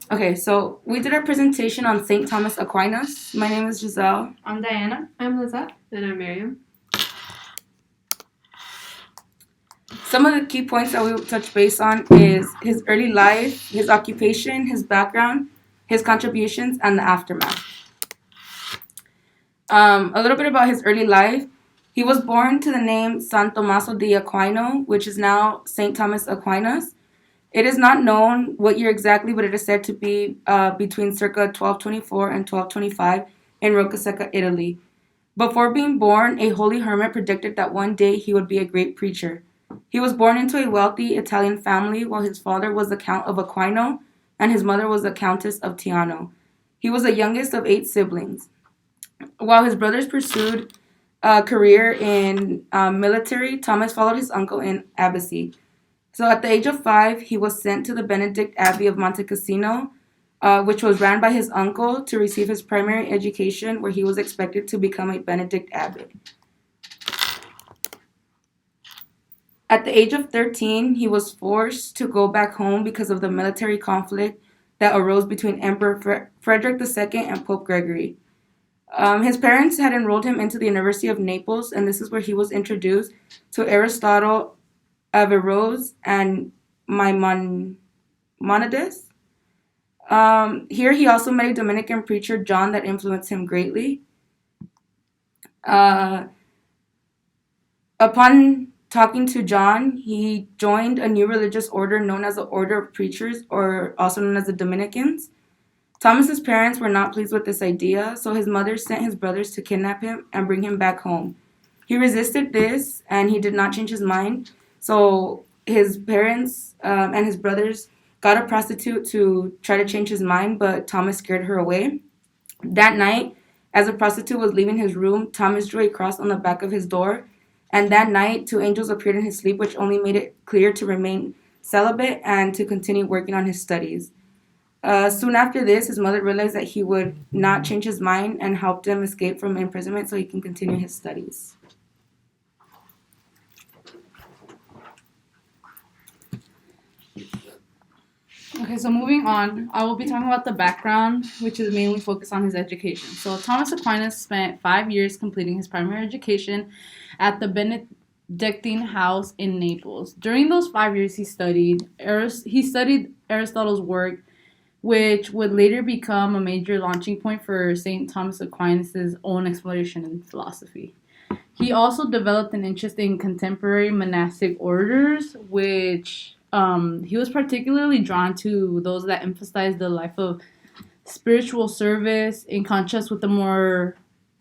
Okay, so we did our presentation on St. Thomas Aquinas. My name is Giselle. I'm Diana. I'm Lizeth. And I'm Miriam. Some of the key points that we will touch base on is his early life, his occupation, his background, his contributions, and the aftermath. A little bit about his early life. He was born to the name San Tommaso di Aquino, which is now St. Thomas Aquinas. It is not known what year exactly, but it is said to be between circa 1224 and 1225 in Roccasecca, Italy. Before being born, a holy hermit predicted that one day he would be a great preacher. He was born into a wealthy Italian family, while his father was the Count of Aquino and his mother was the Countess of Tiano. He was the youngest of 8 siblings. While his brothers pursued a career in military, Thomas followed his uncle in abbacy. So at the age of 5, he was sent to the Benedict Abbey of Monte Cassino, which was ran by his uncle, to receive his primary education, where he was expected to become a Benedict abbot. At the age of 13, he was forced to go back home because of the military conflict that arose between Emperor Frederick II and Pope Gregory. His parents had enrolled him into the University of Naples, and this is where he was introduced to Aristotle, Averroes, and Maimonides. Here he also met a Dominican preacher, John, that influenced him greatly. Upon talking to John, he joined a new religious order known as the Order of Preachers, or also known as the Dominicans. Thomas's parents were not pleased with this idea, so his mother sent his brothers to kidnap him and bring him back home. He resisted this, and he did not change his mind. So his parents and his brothers got a prostitute to try to change his mind, but Thomas scared her away. That night, as the prostitute was leaving his room, Thomas drew a cross on the back of his door, and that night 2 angels appeared in his sleep, which only made it clear to remain celibate and to continue working on his studies. Soon after this, his mother realized that he would not change his mind and helped him escape from imprisonment so he can continue his studies. Okay, so moving on, I will be talking about the background, which is mainly focused on his education. So Thomas Aquinas spent 5 years completing his primary education at the Benedictine house in Naples. During those 5 years, he studied Aristotle's work, which would later become a major launching point for St. Thomas Aquinas' own exploration in philosophy. He also developed an interest in contemporary monastic orders, which he was particularly drawn to those that emphasized the life of spiritual service in contrast with the more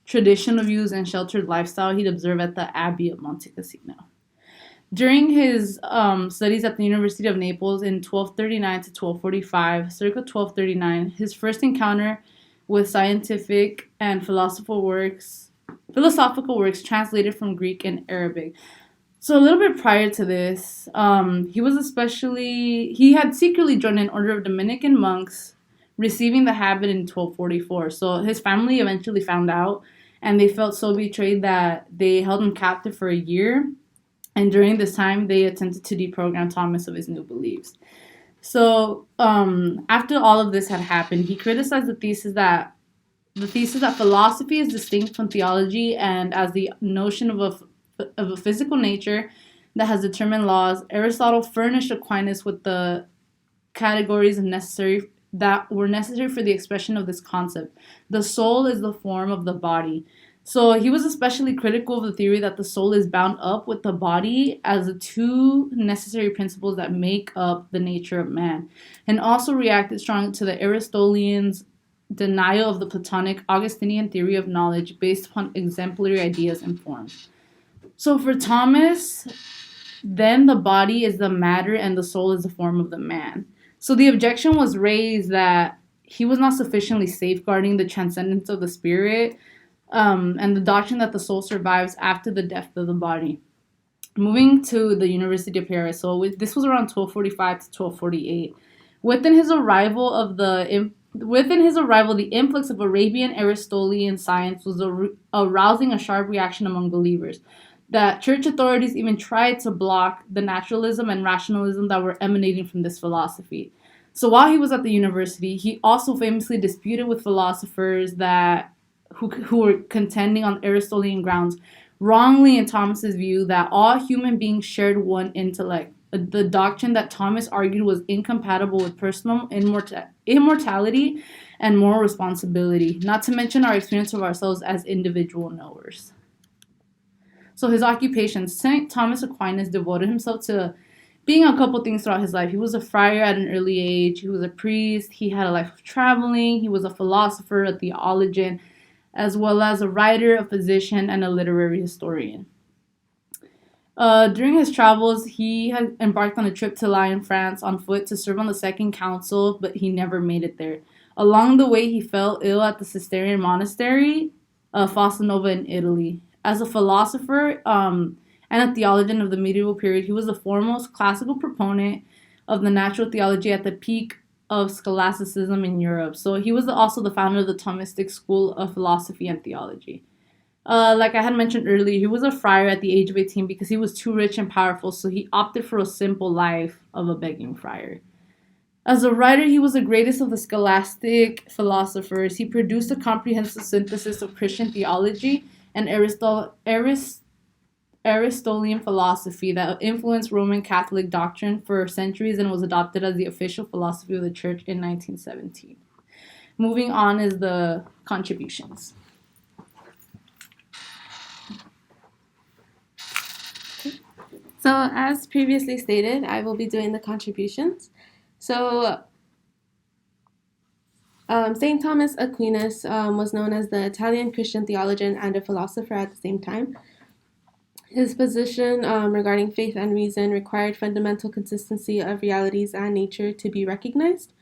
traditional views and sheltered lifestyle he'd observed at the Abbey of Monte Cassino. During his studies at the University of Naples in 1239 to 1245, circa 1239, his first encounter with scientific and philosophical works translated from Greek and Arabic. So a little bit prior to this, he had secretly joined an order of Dominican monks, receiving the habit in 1244. So his family eventually found out, and they felt so betrayed that they held him captive for a year. And during this time, they attempted to deprogram Thomas of his new beliefs. So, after all of this had happened, he criticized the thesis that philosophy is distinct from theology, and as the notion of a physical nature that has determined laws. Aristotle furnished Aquinas with the categories that were necessary for the expression of this concept. The soul is the form of the body. So he was especially critical of the theory that the soul is bound up with the body as the two necessary principles that make up the nature of man, and also reacted strongly to the Aristotelians' denial of the Platonic Augustinian theory of knowledge based upon exemplary ideas and forms. So for Thomas, then the body is the matter and the soul is the form of the man. So the objection was raised that he was not sufficiently safeguarding the transcendence of the spirit, and the doctrine that the soul survives after the death of the body. Moving to the University of Paris, so this was around 1245 to 1248. Within his arrival, the influx of Arabian Aristotelian science was arousing a sharp reaction among believers. That church authorities even tried to block the naturalism and rationalism that were emanating from this philosophy. So while he was at the university, he also famously disputed with philosophers who were contending on Aristotelian grounds, wrongly in Thomas's view that all human beings shared one intellect. The doctrine that Thomas argued was incompatible with personal immortality and moral responsibility, not to mention our experience of ourselves as individual knowers. So his occupation, St. Thomas Aquinas devoted himself to being a couple things throughout his life. He was a friar at an early age. He was a priest. He had a life of traveling. He was a philosopher, a theologian, as well as a writer, a physician, and a literary historian. During his travels, he had embarked on a trip to Lyon, France, on foot to serve on the Second Council, but he never made it there. Along the way, he fell ill at the Cistercian monastery of Fossanova in Italy. As a philosopher and a theologian of the medieval period, he was the foremost classical proponent of the natural theology at the peak of scholasticism in Europe. So he was also the founder of the Thomistic school of philosophy and theology. Like I had mentioned earlier, he was a friar at the age of 18 because he was too rich and powerful, so he opted for a simple life of a begging friar. As a writer, he was the greatest of the scholastic philosophers. He produced a comprehensive synthesis of Christian theology and Aristotelian philosophy that influenced Roman Catholic doctrine for centuries and was adopted as the official philosophy of the Church in 1917. Moving on is the contributions. So, as previously stated, I will be doing the contributions. So, St. Thomas Aquinas was known as the Italian Christian theologian and a philosopher at the same time. His position regarding faith and reason required fundamental consistency of realities and nature to be recognized.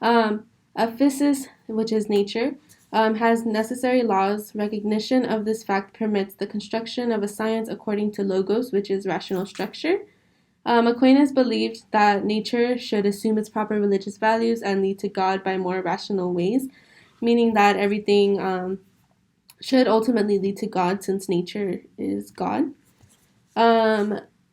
A physis, which is nature, has necessary laws. Recognition of this fact permits the construction of a science according to logos, which is rational structure. Aquinas believed that nature should assume its proper religious values and lead to God by more rational ways, meaning that everything should ultimately lead to God since nature is God.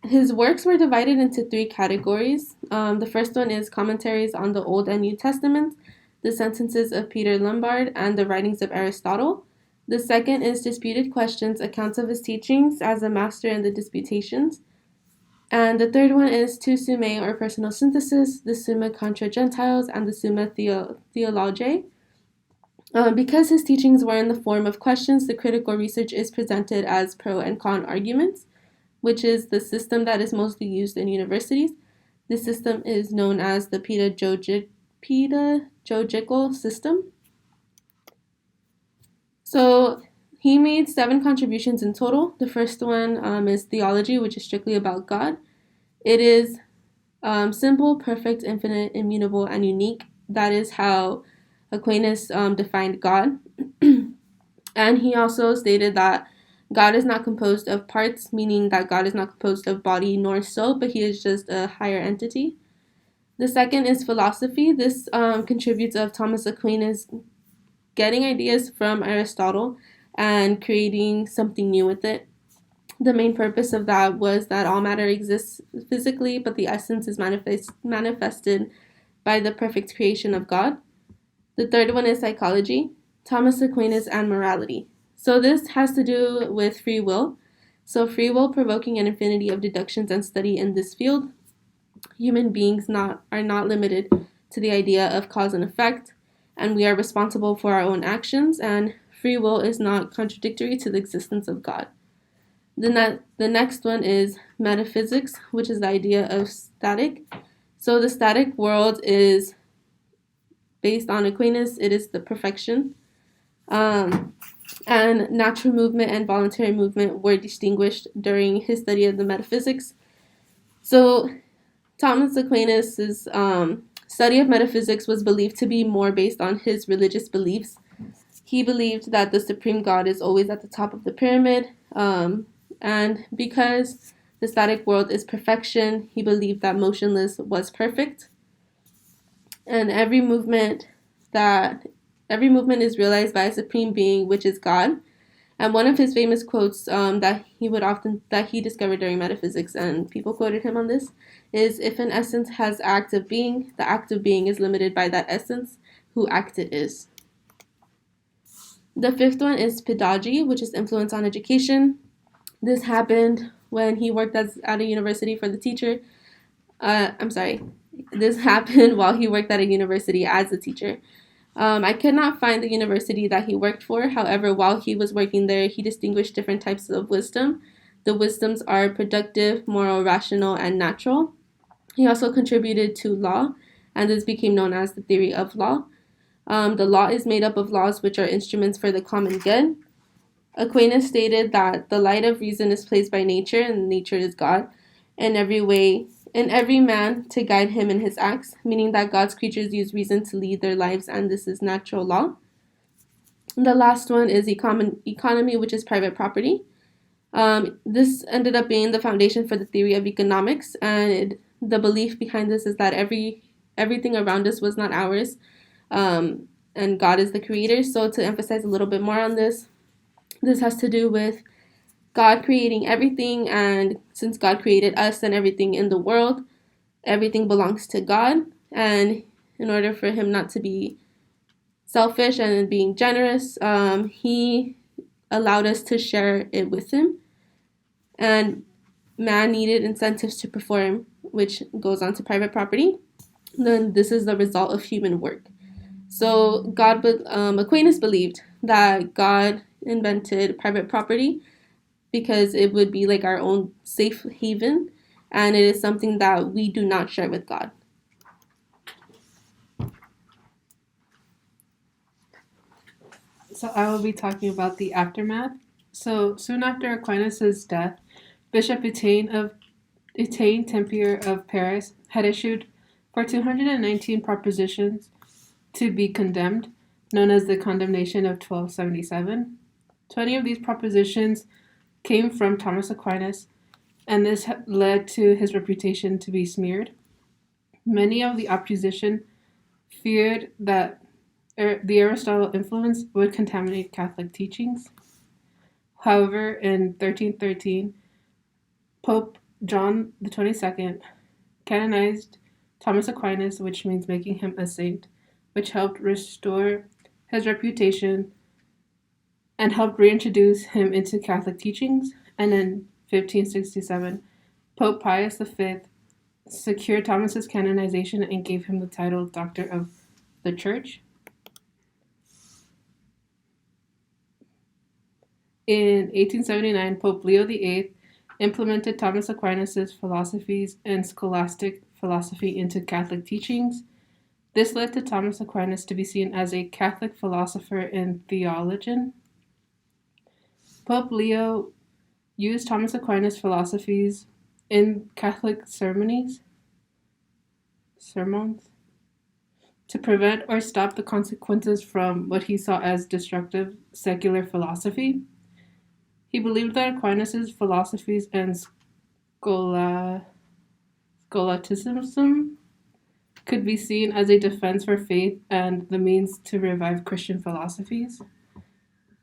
His works were divided into three categories. The first one is commentaries on the Old and New Testaments, the sentences of Peter Lombard, and the writings of Aristotle. The second is disputed questions, accounts of his teachings as a master in the disputations. And the third one is two summae, or personal synthesis, the Summa contra Gentiles and the Summa Theologiae. Because his teachings were in the form of questions, the critical research is presented as pro and con arguments, which is the system that is mostly used in universities. This system is known as the pedagogical system. So he made 7 contributions in total. The first one is theology, which is strictly about God. It is simple, perfect, infinite, immutable, and unique. That is how Aquinas defined God. And he also stated that God is not composed of parts, meaning that God is not composed of body nor soul, but he is just a higher entity. The second is philosophy. This contributes of Thomas Aquinas getting ideas from Aristotle and creating something new with it. The main purpose of that was that all matter exists physically, but the essence is manifested by the perfect creation of God. The third one is psychology, Thomas Aquinas, and morality. So this has to do with free will. So free will provoking an infinity of deductions and study in this field. Human beings are not limited to the idea of cause and effect, and we are responsible for our own actions, and free will is not contradictory to the existence of God. The next one is metaphysics, which is the idea of static. So the static world is based on Aquinas. It is the perfection. And natural movement and voluntary movement were distinguished during his study of the metaphysics. So Thomas Aquinas' study of metaphysics was believed to be more based on his religious beliefs. He believed that the supreme God is always at the top of the pyramid, and because the static world is perfection, he believed that motionless was perfect, and every movement is realized by a supreme being, which is God. And one of his famous quotes that he discovered during metaphysics, and people quoted him on this, is, "If an essence has act of being, the act of being is limited by that essence, who act it is." The fifth one is pedagogy, which is influence on education. This happened when he worked at a university for the teacher. This happened while he worked at a university as a teacher. I could not find the university that he worked for. However, while he was working there, he distinguished different types of wisdom. The wisdoms are productive, moral, rational, and natural. He also contributed to law, and this became known as the theory of law. The law is made up of laws which are instruments for the common good. Aquinas stated that the light of reason is placed by nature, and nature is God, in every man to guide him in his acts, meaning that God's creatures use reason to lead their lives, and this is natural law. The last one is economy, which is private property. This ended up being the foundation for the theory of economics, and the belief behind this is that everything around us was not ours, and God is the creator. So to emphasize a little bit more on this has to do with God creating everything, and since God created us and everything in the world, everything belongs to God, and in order for him not to be selfish and being generous, he allowed us to share it with him, and man needed incentives to perform, which goes on to private property. Then this is the result of human work. So Aquinas believed that God invented private property because it would be like our own safe haven, and it is something that we do not share with God. So I will be talking about the aftermath. So soon after Aquinas' death, Bishop Etienne Tempier of Paris had issued for 219 propositions to be condemned, known as the Condemnation of 1277. 20 of these propositions came from Thomas Aquinas, and this led to his reputation to be smeared. Many of the opposition feared that the Aristotle influence would contaminate Catholic teachings. However, in 1313, Pope John XXII canonized Thomas Aquinas, which means making him a saint, which helped restore his reputation and helped reintroduce him into Catholic teachings. And in 1567, Pope Pius V secured Thomas's canonization and gave him the title Doctor of the Church. In 1879, Pope Leo VIII implemented Thomas Aquinas' philosophies and scholastic philosophy into Catholic teachings. This led to Thomas Aquinas to be seen as a Catholic philosopher and theologian. Pope Leo used Thomas Aquinas' philosophies in Catholic sermons to prevent or stop the consequences from what he saw as destructive secular philosophy. He believed that Aquinas' philosophies and scholasticism could be seen as a defense for faith and the means to revive Christian philosophies.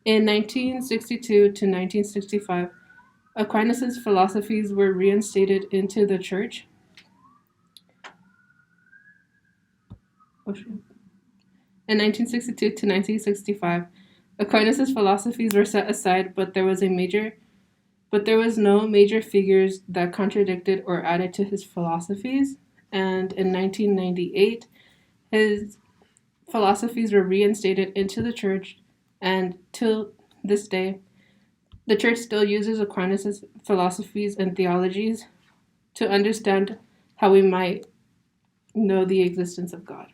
In 1962 to 1965, Aquinas' philosophies were reinstated into the church. In 1962 to 1965, Aquinas' philosophies were set aside, but there was no major figures that contradicted or added to his philosophies. And in 1998, his philosophies were reinstated into the church, and till this day, the church still uses Aquinas' philosophies and theologies to understand how we might know the existence of God.